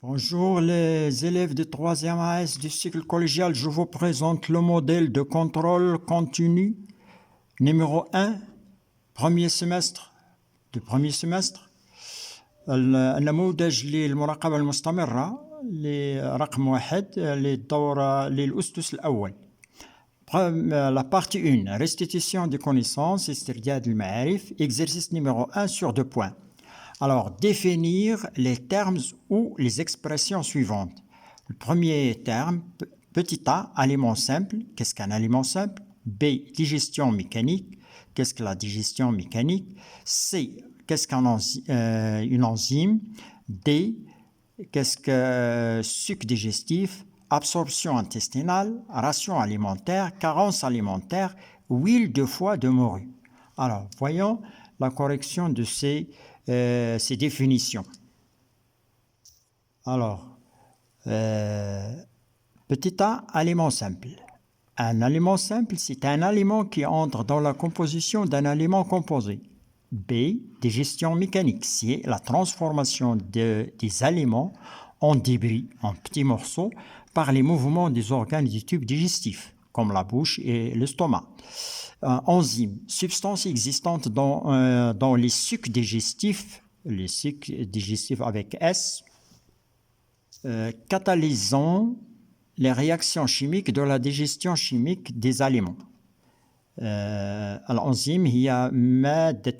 Bonjour les élèves de 3e AS du cycle collégial, je vous présente le modèle de contrôle continu numéro 1, premier semestre du premier semestre. النموذج للمراقبة المستمرة لرقم 1 للدورة للأسس الأول. La partie 1, restitution des connaissances, استرداد المعارف, exercice numéro 1 sur 2 points. Alors, définir les termes ou les expressions suivantes. Le premier terme, petit a, aliment simple. Qu'est-ce qu'un aliment simple? B, digestion mécanique. Qu'est-ce que la digestion mécanique? C, qu'est-ce qu'une enzyme? D, qu'est-ce que suc digestif? Absorption intestinale, ration alimentaire, carence alimentaire, huile de foie de morue. Alors, voyons la correction de ces définitions. Alors, petit a, aliment simple. Un aliment simple, c'est un aliment qui entre dans la composition d'un aliment composé. B, digestion mécanique, c'est la transformation des aliments en débris, en petits morceaux, par les mouvements des organes du tube digestif, comme la bouche et l'estomac. Enzyme, substance existante dans les sucs digestifs avec S, catalysant les réactions chimiques de la digestion chimique des aliments. الأنزيم هي مادة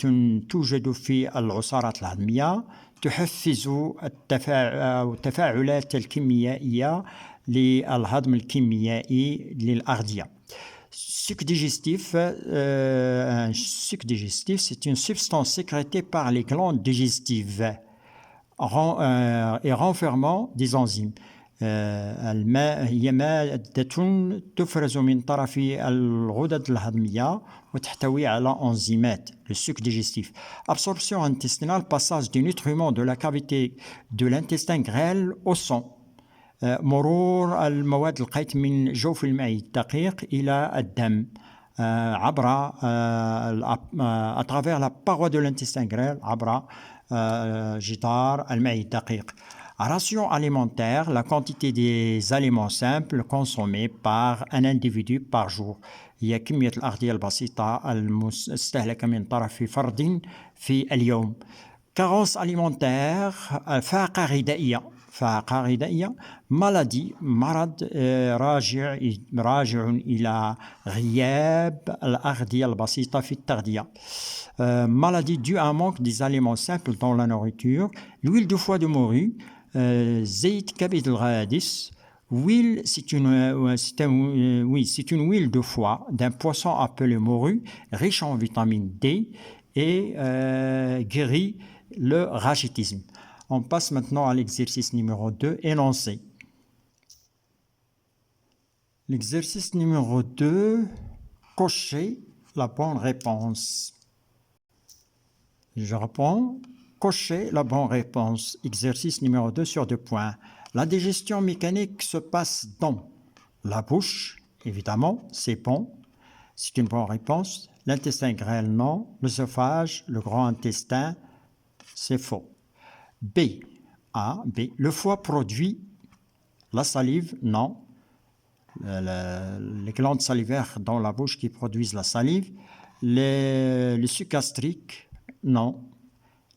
توجد في العصارات الهضمية تحفز التفاعلات الكيميائية للهضم الكيميائي للأغذية. Suc digestif, un suc digestif, c'est une substance sécrétée par les glandes digestives et renfermant des enzymes. هي مادة تفرز من طرف الغدد الهضمية وتحتوي على انزيمات. Le suc digestif. Absorption intestinale, passage des nutriments de la cavité de l'intestin grêle au sang. مرور المواد القيت من جوف المعي الدقيق إلى الدم عبر à travers la paroi de l'intestin grêle عبر جدار المعي الدقيق. Ration alimentaire, la quantité des aliments simples consommés par un individu par jour. هي كمية الأغذية البسيطة المستهلكة من طرف فرد في اليوم. Carence alimentaire, فاقة غذائية. فاقة غذائية maladie, مرض راجع إلى غياب الأغذية البسيطة في التغذية. Maladie due à un manque des aliments simples dans la nourriture. L'huile de foie de morue, زيت كبد الغادس. Huile, c'est une huile de foie d'un poisson appelé morue, riche en vitamine D et guérit le rachitisme. On passe maintenant à l'exercice numéro 2, énoncé. L'exercice numéro 2, cocher la bonne réponse. Je reprends, cocher la bonne réponse. Exercice numéro 2 sur 2 points. La digestion mécanique se passe dans la bouche, évidemment, c'est bon, c'est une bonne réponse. L'intestin grêle, non. L'œsophage, le grand intestin, c'est faux. B. Le foie produit la salive, non. Les glandes salivaires dans la bouche qui produisent la salive. Le suc gastrique, non.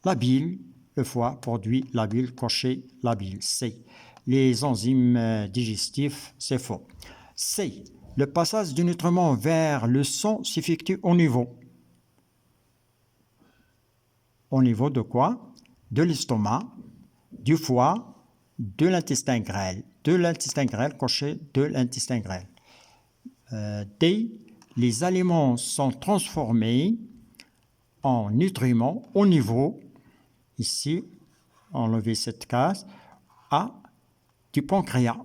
La bile, le foie produit la bile, cocher la bile. C. Les enzymes digestifs, c'est faux. C. Le passage du nutriment vers le sang s'effectue au niveau. Au niveau de quoi? De l'estomac, du foie, de l'intestin grêle. De l'intestin grêle, cocher de l'intestin grêle. D. Les aliments sont transformés en nutriments au niveau, ici, enlever cette case, A. Du pancréas,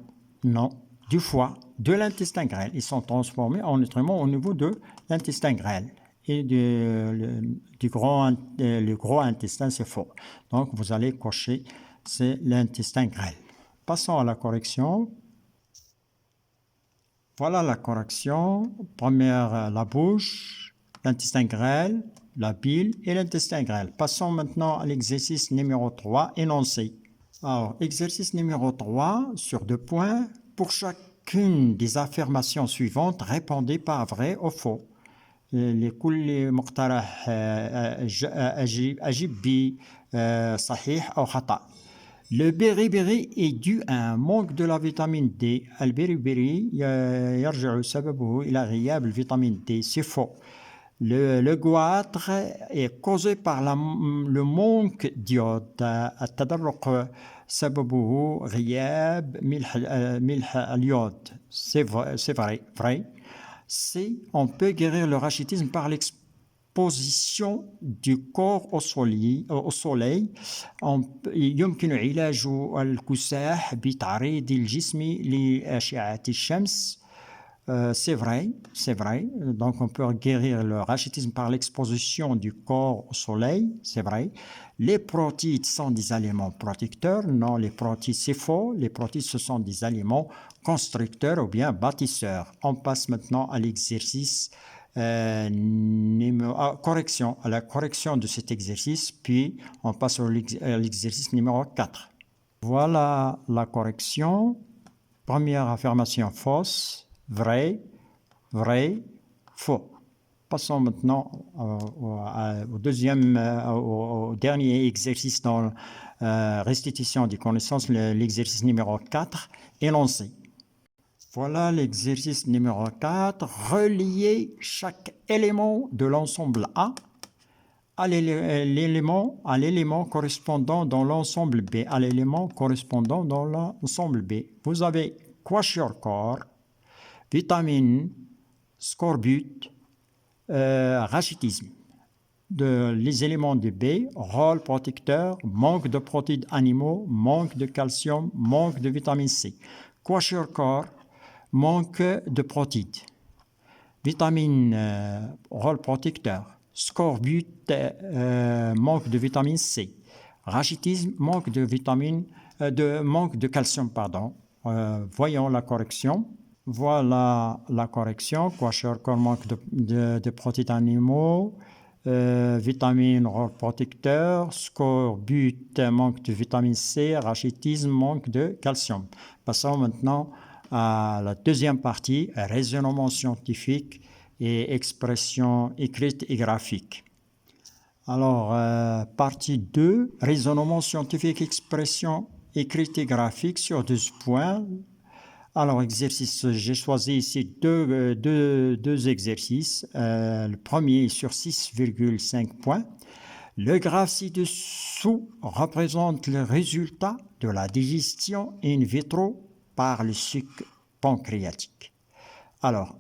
non. Du foie, de l'intestin grêle. Ils sont transformés en nutriments au niveau de l'intestin grêle. Et le gros intestin, c'est faux. Donc, vous allez cocher, c'est l'intestin grêle. Passons à la correction. Voilà la correction. Première, la bouche, l'intestin grêle, la bile et l'intestin grêle. Passons maintenant à l'exercice numéro 3, énoncé. Alors, exercice numéro 3 sur 2 points. Pour chacune des affirmations suivantes, répondez par vrai ou faux. لكل مقترح أجب بصحيح أو خطأ. Le beriberi est dû à un manque de la vitamine D. البيريبيري يرجع سببه إلى غياب الفيتامين D. C'est faux. Le goitre est causé par le manque d'iode. التدرق سببه غياب ملح اليود. C'est vrai. C'est on peut guérir le rachitisme par l'exposition du corps au soleil. يمكن علاج الكساح بتعريض الجسم لأشعة الشمس. C'est vrai. Donc, on peut guérir le rachitisme par l'exposition du corps au soleil, c'est vrai. Les protides sont des aliments protecteurs. Non, les protides, c'est faux. Les protides, ce sont des aliments constructeurs ou bien bâtisseurs. On passe maintenant à l'exercice à la correction de cet exercice, puis on passe à l'exercice numéro 4. Voilà la correction. Première affirmation fausse. Vrai, faux. Passons maintenant au dernier exercice dans restitution des connaissances, l'exercice numéro 4, énoncé. Voilà l'exercice numéro 4. Relier chaque élément de l'ensemble A à l'élément correspondant dans l'ensemble B. Vous avez kwashiorkor, vitamine, scorbut, rachitisme. Les éléments de B, rôle protecteur, manque de protéines animaux, manque de calcium, manque de vitamine C. Kwashiorkor, manque de protéines. Vitamine, rôle protecteur. Scorbut, manque de vitamine C. Rachitisme, manque de calcium, pardon. Voyons la correction. Voilà la correction. Kwashiorkor, manque de protéines animaux. Vitamine, rôle protecteur. Scorbut, manque de vitamine C. Rachitisme, manque de calcium. Passons maintenant à la deuxième partie, raisonnement scientifique et expression écrite et graphique. Alors, partie 2, raisonnement scientifique, expression écrite et graphique sur 12 points. Alors, exercice, j'ai choisi ici deux exercices. Le premier est sur 6,5 points. Le graphe ci-dessous représente le résultat de la digestion in vitro par le suc pancréatique. Alors,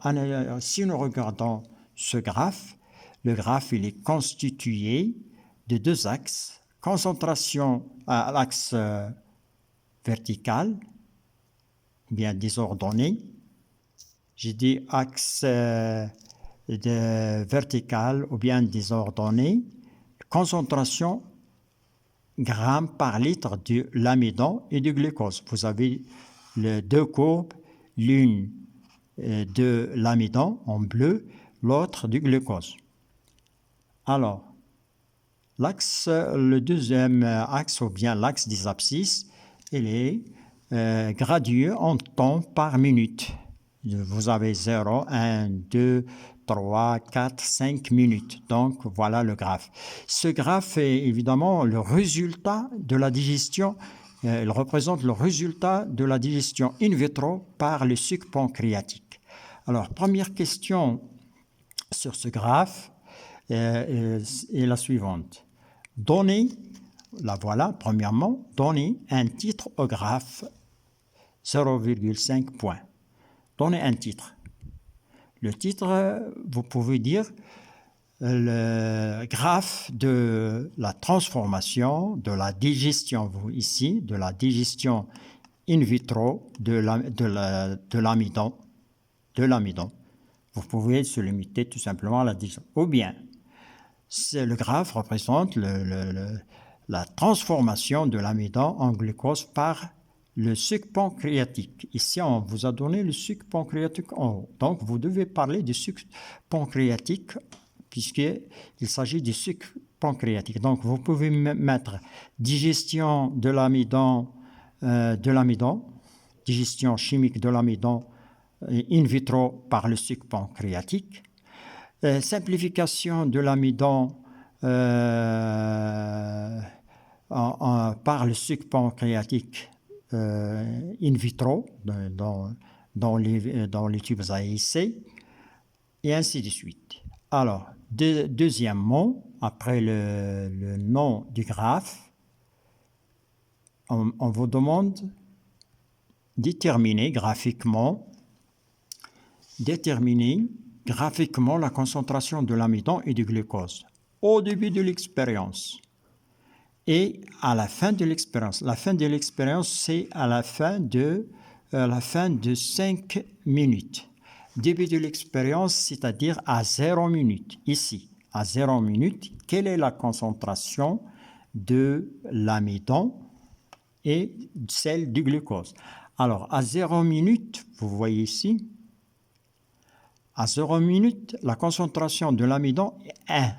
si nous regardons ce graphe, le graphe il est constitué de 2 axes. Concentration à l'axe vertical, bien désordonné. J'ai dit axe vertical ou bien désordonné. Concentration grammes par litre de l'amidon et du glucose. Vous avez les 2 courbes, l'une de l'amidon en bleu, l'autre du glucose. Alors, le deuxième axe, ou bien l'axe des abscisses, il est gradué en temps par minute. Vous avez 0, 1, 2, 3, 4, 5 minutes. Donc, voilà le graphe. Ce graphe est évidemment le résultat de la digestion. Il représente le résultat de la digestion in vitro par le suc pancréatique. Alors, première question sur ce graphe est la suivante. La voilà, premièrement, donnez un titre au graphe 0,5 points. Donnez un titre. Le titre, vous pouvez dire le graphe de la transformation, de la digestion, ici, de la digestion in vitro de l'amidon. Vous pouvez se limiter tout simplement à la digestion. Ou bien, le graphe représente la transformation de l'amidon en glucose par le suc pancréatique. Ici, on vous a donné le suc pancréatique en haut. Donc, vous devez parler du suc pancréatique puisqu'il s'agit du suc pancréatique. Donc, vous pouvez mettre digestion de l'amidon de l'amidon, digestion chimique de l'amidon in vitro par le sucre pancréatique, simplification de l'amidon par le sucre pancréatique in vitro dans les tubes à essai, et ainsi de suite. Alors, deuxièmement, après le nom du graphe, on vous demande déterminer graphiquement la concentration de l'amidon et du glucose au début de l'expérience et à la fin de l'expérience. La fin de l'expérience, c'est à la fin de 5 minutes. Début de l'expérience, c'est-à-dire à 0 minutes. Ici, à 0 minutes, quelle est la concentration de l'amidon et celle du glucose? Alors, à 0 minutes, vous voyez ici, à 0 minutes, la concentration de l'amidon est 1.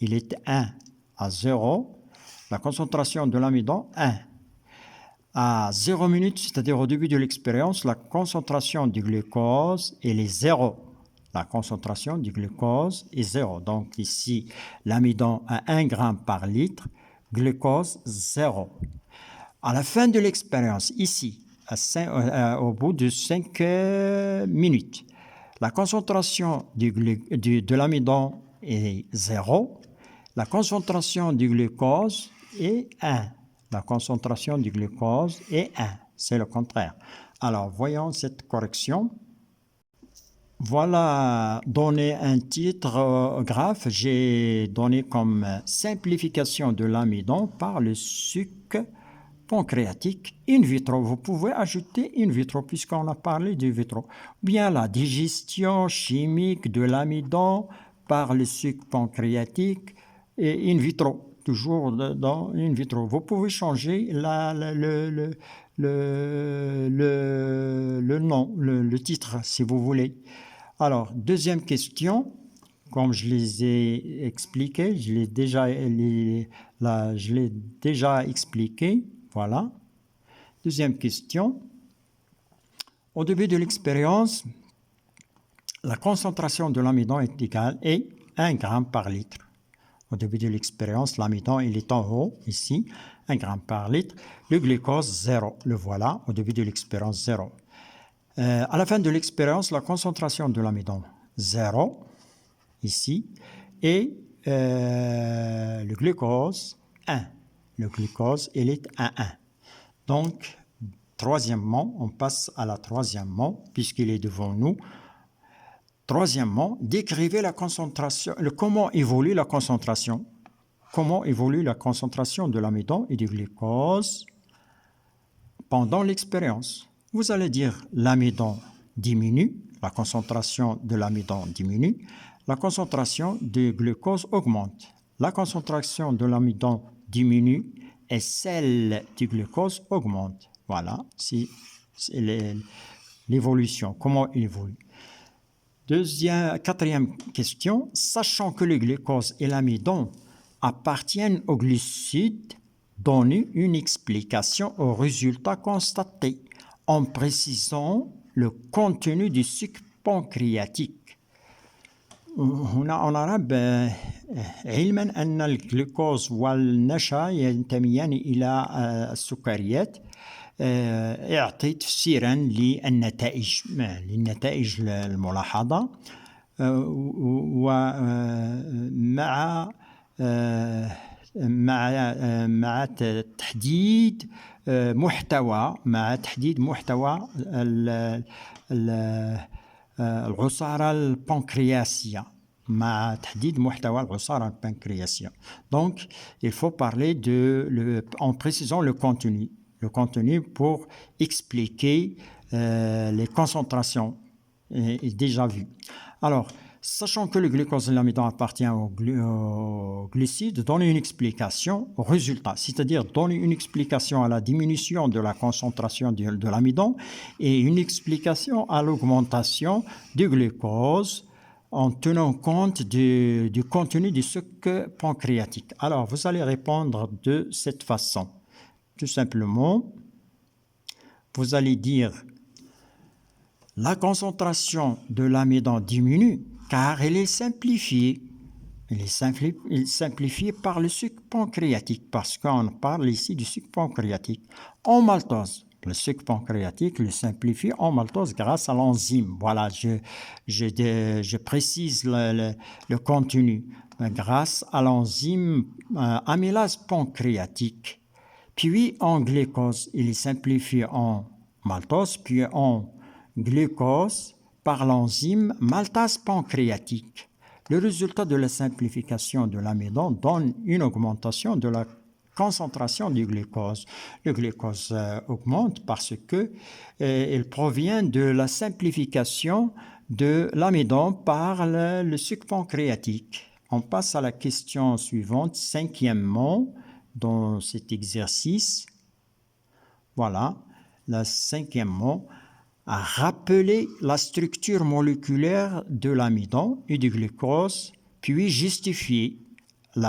Il est 1. À 0, la concentration de l'amidon, 1. À 0 minutes, c'est-à-dire au début de l'expérience, la concentration du glucose, elle est 0. La concentration du glucose est 0. Donc ici, l'amidon a 1 gramme par litre, glucose 0. À la fin de l'expérience, ici, au bout de 5 minutes, la concentration de l'amidon est 0. La concentration du glucose est 1. La concentration du glucose est 1. C'est le contraire. Alors, voyons cette correction. Voilà, donné un titre au graphe, j'ai donné comme simplification de l'amidon par le sucre pancréatique in vitro. Vous pouvez ajouter in vitro puisqu'on a parlé du vitro. Bien la digestion chimique de l'amidon par le sucre pancréatique et in vitro. Toujours dans in vitro. Vous pouvez changer le nom, le titre, si vous voulez. Alors, deuxième question, comme je les ai expliquées, je l'ai déjà expliqué. Voilà. Deuxième question. Au début de l'expérience, la concentration de l'amidon est égale à 1 gramme par litre. Au début de l'expérience, l'amidon, il est en haut, ici, 1 gramme par litre. Le glucose, 0. Le voilà, au début de l'expérience, 0. À la fin de l'expérience, la concentration de l'amidon, 0, ici. Et le glucose, 1. Le glucose, il est à 1. Donc, troisièmement, on passe à la troisièmement, puisqu'il est devant nous. Troisièmement, décrivez la concentration, comment évolue la concentration. Comment évolue la concentration de l'amidon et du glucose pendant l'expérience. Vous allez dire l'amidon diminue, la concentration de l'amidon diminue, la concentration du glucose augmente. La concentration de l'amidon diminue et celle du glucose augmente. Voilà, c'est l'évolution, comment il évolue. Quatrième question, sachant que le glucose et l'amidon appartiennent aux glucides, donnez une explication aux résultats constatés en précisant le contenu du sucre pancréatique. هنا en arabe علما أن الجلوكوز والنشا ينتميان إلى السكريات يعطي تفسيرا للنتائج الملاحظة ومع تحديد محتوى العصارة البنكرياسية Donc, il faut parler en précisant le contenu pour expliquer les concentrations déjà vues. Alors, sachant que le glucose et l'amidon appartiennent aux glucides, donnez une explication au résultat, c'est-à-dire donner une explication à la diminution de la concentration de l'amidon et une explication à l'augmentation du glucose en tenant compte du contenu du sucre pancréatique. Alors, vous allez répondre de cette façon. Tout simplement, vous allez dire la concentration de l'amidon diminue car elle est simplifiée. Elle est simplifiée par le sucre pancréatique parce qu'on parle ici du sucre pancréatique. En maltose, le sucre pancréatique le simplifie en maltose grâce à l'enzyme. Voilà, je précise le contenu. Grâce à l'enzyme amylase pancréatique. Puis en glucose, il est simplifié en maltose, puis en glucose par l'enzyme maltase pancréatique. Le résultat de la simplification de l'amidon donne une augmentation de la concentration du glucose. Le glucose augmente parce que il provient de la simplification de l'amidon par le sucre pancréatique. On passe à la question suivante, cinquièmement, dans cet exercice. Voilà, le cinquièmement, à rappeler la structure moléculaire de l'amidon et du glucose, puis justifier que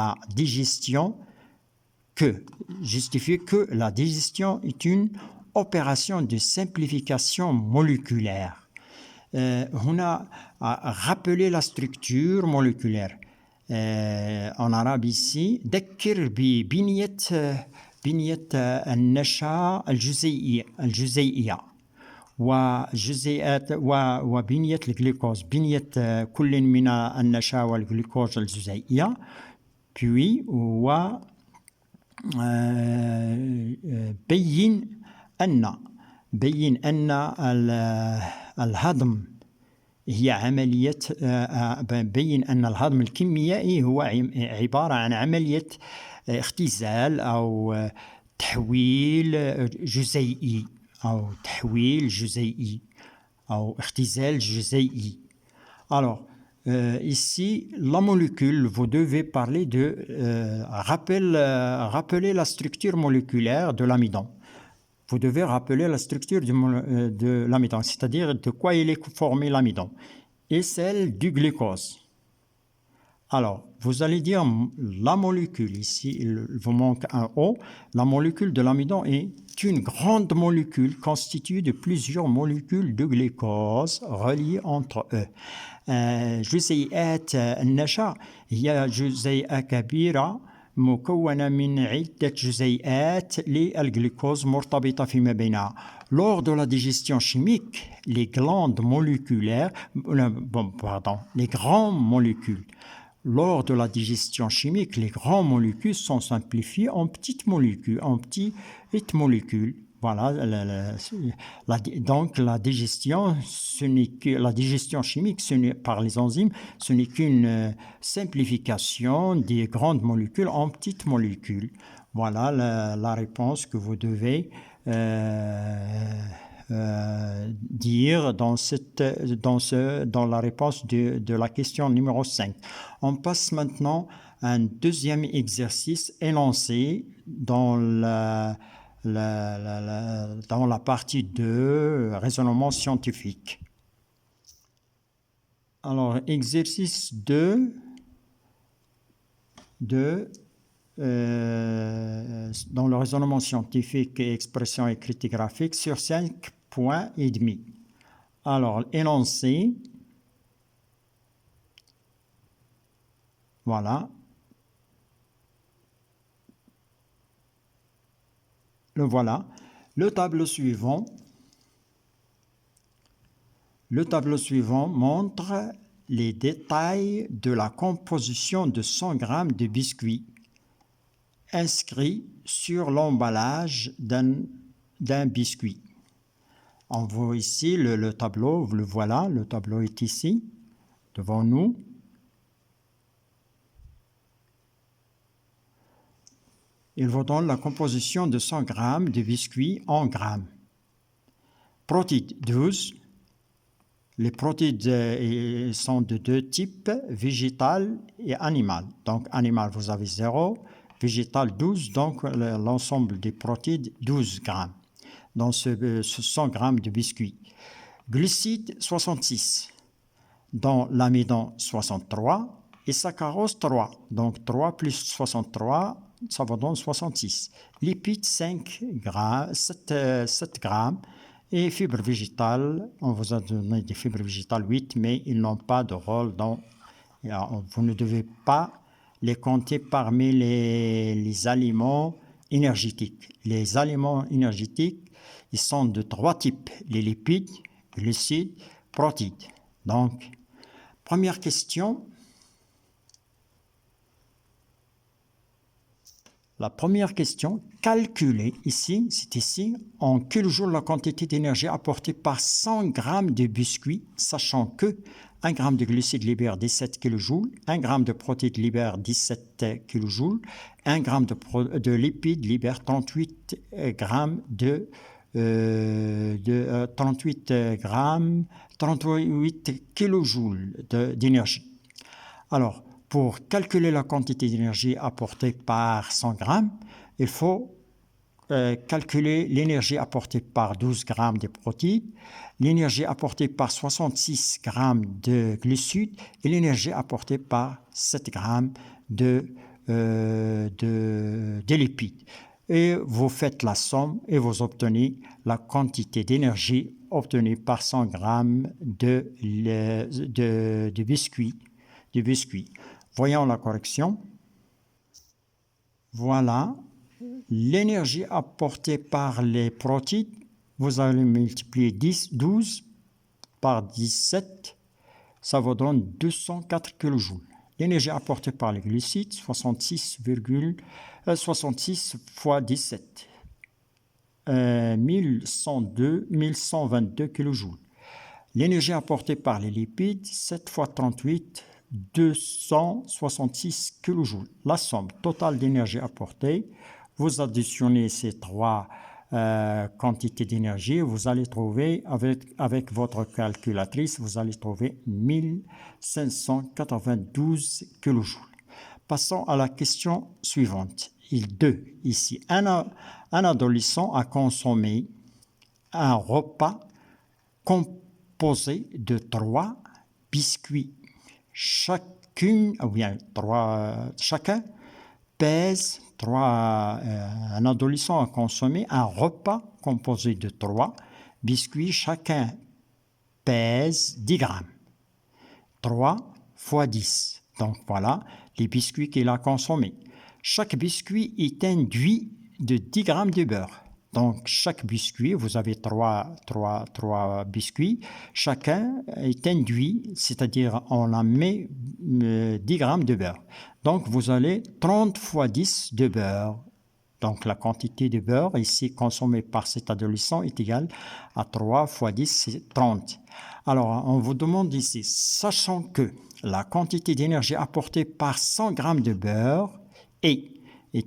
la digestion est une opération de simplification moléculaire. On a rappelé la structure moléculaire. En arabe ici, ذكر ببنية النشا الجزيئية وجزيئات وبنية الجلوكوز بنية كل من النشا والجلوكوز الجزيئية puis بين أن الهضم هي عملية بين أن الهضم الكيميائي هو عبارة عن عملية اختزال أو تحويل جزيئي أو تحويل جزيئي أو اختزال جزيئي. Alors, ici, la molécule, vous devez parler de rappeler la structure moléculaire de l'amidon. Vous devez rappeler la structure de l'amidon, c'est-à-dire de quoi il est formé l'amidon, et celle du glucose. Alors, vous allez dire la molécule, ici il vous manque un O, la molécule de l'amidon est une grande molécule constituée de plusieurs molécules de glucose reliées entre eux. جزيئات النشا هي جزيئة كبيرة مكونة من عدة جزيئات للجلوكوز مرتبطة فيما بينها. Lors de la digestion chimique, les grandes moléculaires, les grandes molécules. Lors de la digestion chimique, les grandes molécules sont simplifiées en petites molécules, Voilà, donc la digestion chimique par les enzymes, ce n'est qu'une simplification des grandes molécules en petites molécules. Voilà la réponse que vous devez dire dans la réponse de la question numéro 5. On passe maintenant à un deuxième exercice énoncé dans la partie 2, raisonnement scientifique. Alors, exercice 2 dans le raisonnement scientifique et expression écrite et graphique sur 5 points et demi. Alors, énoncé. Voilà. Le voilà. Le tableau suivant montre les détails de la composition de 100 grammes de biscuits inscrits sur l'emballage d'un biscuit. On voit ici le tableau, le voilà, le tableau est ici, devant nous. Il vous donne la composition de 100 grammes de biscuits en grammes. Protéines 12. Les protéines sont de deux types, végétales et animales. Donc, animal, vous avez 0. Végétal, 12. Donc, l'ensemble des protéines, 12 grammes. Dans ce 100 grammes de biscuits. Glucides, 66. Dans l'amidon, 63. Et saccharose, 3. Donc, 3 plus 63 ça vous donne 66. Lipides, 5 grammes, 7 grammes. Et fibres végétales, on vous a donné des fibres végétales 8, mais ils n'ont pas de rôle dans... Vous ne devez pas les compter parmi les aliments énergétiques. Les aliments énergétiques, ils sont de 3 types. Les lipides, glucides, protéines. Donc, première question. La première question, calculer ici, c'est ici, en kilojoules la quantité d'énergie apportée par 100 g de biscuits, sachant que 1 g de glucides libère 17 kJ, 1 g de protéines libère 17 kJ, 1 g de lipides libère 38 g 38 kJ d'énergie. Alors, pour calculer la quantité d'énergie apportée par 100 grammes, il faut calculer l'énergie apportée par 12 grammes de protéines, l'énergie apportée par 66 grammes de glucides et l'énergie apportée par 7 grammes de lipides. Et vous faites la somme et vous obtenez la quantité d'énergie obtenue par 100 grammes de biscuits. Voyons la correction. Voilà. L'énergie apportée par les protéines, vous allez multiplier 12 par 17, ça vous donne 204 kJ. L'énergie apportée par les glucides, 66 fois 17, 1122 kJ. L'énergie apportée par les lipides, 7 fois 38, 266 kJ. La somme totale d'énergie apportée, vous additionnez ces trois quantités d'énergie, vous allez trouver, avec votre calculatrice, vous allez trouver 1592 kJ. Passons à la question suivante. Ici, un adolescent a consommé un repas composé de 3 biscuits. Chacun pèse un adolescent a consommé un repas composé de 3 biscuits. Chacun pèse 10 grammes. 3 fois 10. Donc voilà les biscuits qu'il a consommés. Chaque biscuit est induit de 10 grammes de beurre. Donc, chaque biscuit, vous avez 3 biscuits, chacun est induit, c'est-à-dire on en met 10 grammes de beurre. Donc, vous allez 30 fois 10 de beurre. Donc, la quantité de beurre ici consommée par cet adolescent est égale à 3 fois 10, c'est 30. Alors, on vous demande ici, sachant que la quantité d'énergie apportée par 100 grammes de beurre est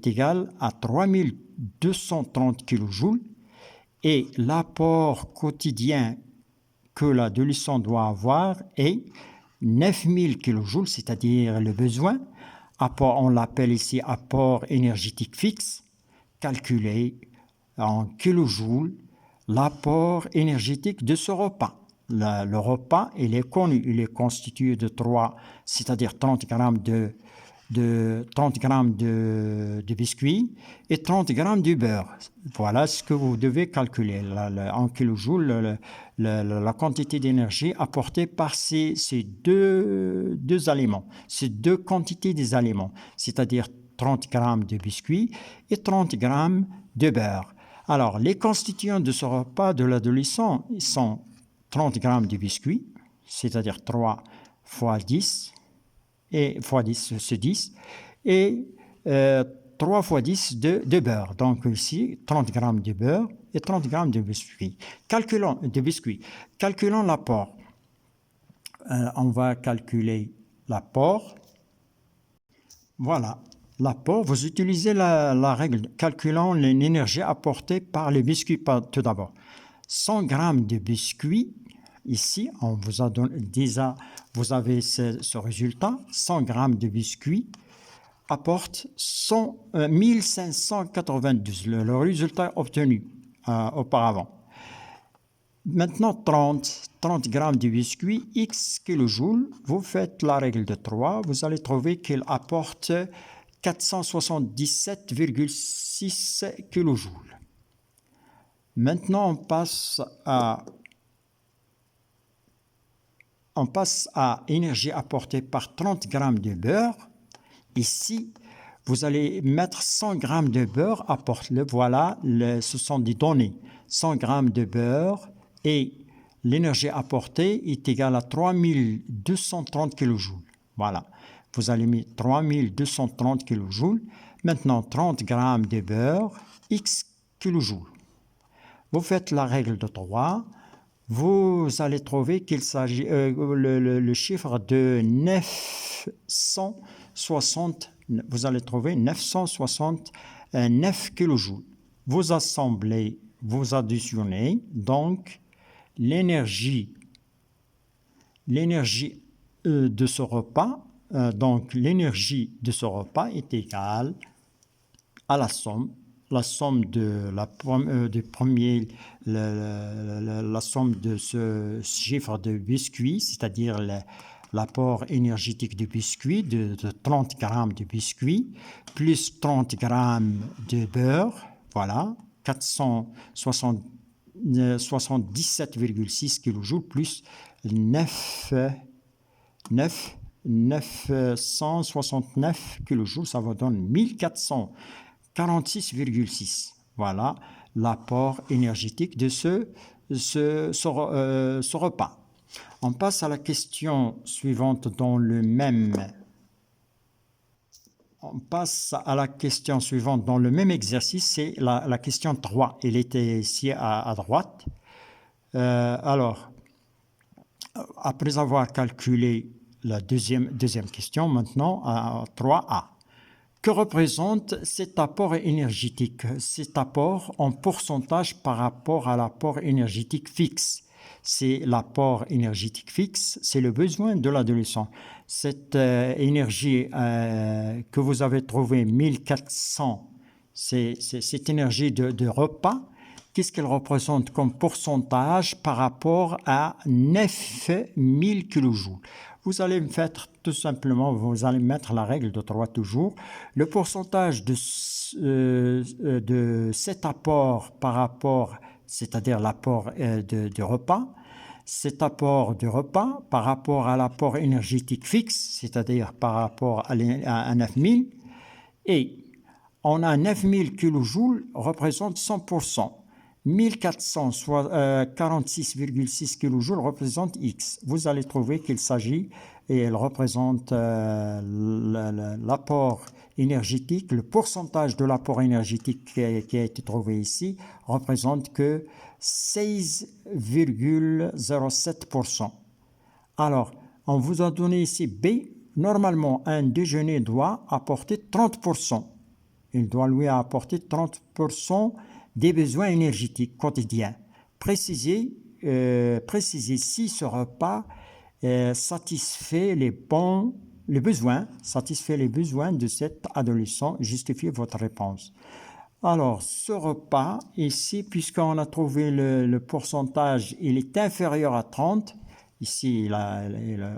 égale à 3230 kJ et l'apport quotidien que l'adolescent doit avoir est 9000 kJ, c'est-à-dire le besoin. On l'appelle ici apport énergétique fixe, calculé en kilojoules, l'apport énergétique de ce repas. Le repas, il est connu, il est constitué de 3, c'est-à-dire 30 grammes de biscuits et 30 grammes de beurre. Voilà ce que vous devez calculer en kilojoules, la quantité d'énergie apportée par ces deux aliments, ces deux quantités des aliments, c'est-à-dire 30 grammes de biscuits et 30 grammes de beurre. Alors, les constituants de ce repas de l'adolescent sont 30 grammes de biscuits, c'est-à-dire 3 fois 10, et fois 10, c'est 10, et 3 fois 10 de beurre. Donc ici, 30 grammes de beurre et 30 grammes de biscuits. Calculons l'apport. On va calculer l'apport. Voilà, l'apport. Vous utilisez la règle calculant l'énergie apportée par les biscuits tout d'abord. 100 grammes de biscuits. Ici, on vous a donné déjà, vous avez ce résultat, 100 grammes de biscuits apporte 1592, le résultat obtenu auparavant. Maintenant, 30 grammes de biscuits, X kilojoules, vous faites la règle de 3, vous allez trouver qu'il apporte 477,6 kJ. Maintenant, on passe à énergie apportée par 30 g de beurre. Ici, vous allez mettre 100 g de beurre, apporte-le. Voilà, ce sont des données. 100 g de beurre et l'énergie apportée est égale à 3230 kJ. Voilà, vous allez mettre 3230 kJ. Maintenant, 30 g de beurre, X kJ. Vous faites la règle de 3. Vous allez trouver qu'il s'agit le chiffre de 960. Vous allez trouver 969 kJ. Vous assemblez, vous additionnez, donc l'énergie de ce repas, est égale à la somme de la somme de ce chiffre de biscuits, c'est-à-dire l'apport énergétique du biscuit, de 30 g de biscuit, plus 30 g de beurre, voilà, 477,6 kJ, plus 969 kJ, ça vous donne 1446,6. Voilà l'apport énergétique de ce repas. On passe à la question suivante dans le même exercice, c'est la question 3. Elle était ici à droite. Alors, après avoir calculé la deuxième question, maintenant à 3A. Que représente cet apport énergétique? Cet apport en pourcentage par rapport à l'apport énergétique fixe. C'est l'apport énergétique fixe, c'est le besoin de l'adolescent. Cette énergie que vous avez trouvée, 1400, c'est cette énergie de repas. Qu'est-ce qu'elle représente comme pourcentage par rapport à 9000 kJ? Vous allez mettre tout simplement, vous allez mettre la règle de 3 toujours. Le pourcentage de cet apport par rapport, c'est-à-dire l'apport de repas, cet apport de repas par rapport à l'apport énergétique fixe, c'est-à-dire par rapport à 9000, et on a 9000 kJ représente 100%. 1446,6 kJ représente X. Vous allez trouver qu'il s'agit, et elle représente l'apport énergétique, le pourcentage de l'apport énergétique qui a été trouvé ici représente que 16,07%. Alors, on vous a donné ici B. Normalement, un déjeuner doit apporter 30%. Il doit lui apporter 30% des besoins énergétiques quotidiens. Précisez si ce repas satisfait les besoins de cet adolescent. Justifiez votre réponse. Alors, ce repas ici, puisqu'on a trouvé le pourcentage, il est inférieur à 30. Ici,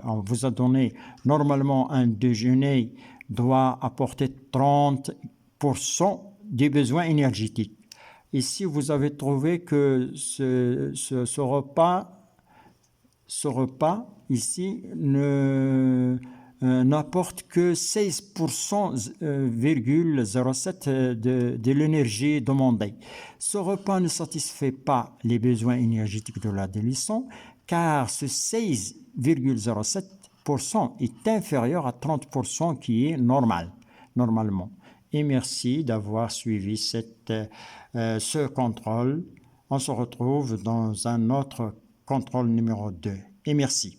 on vous a donné, normalement, un déjeuner doit apporter 30% des besoins énergétiques. Ici, vous avez trouvé que ce repas ici n'apporte que 16,07% de l'énergie demandée. Ce repas ne satisfait pas les besoins énergétiques de l'adolescent car ce 16,07% est inférieur à 30% qui est normalement. Et merci d'avoir suivi ce contrôle. On se retrouve dans un autre contrôle numéro 2. Et merci.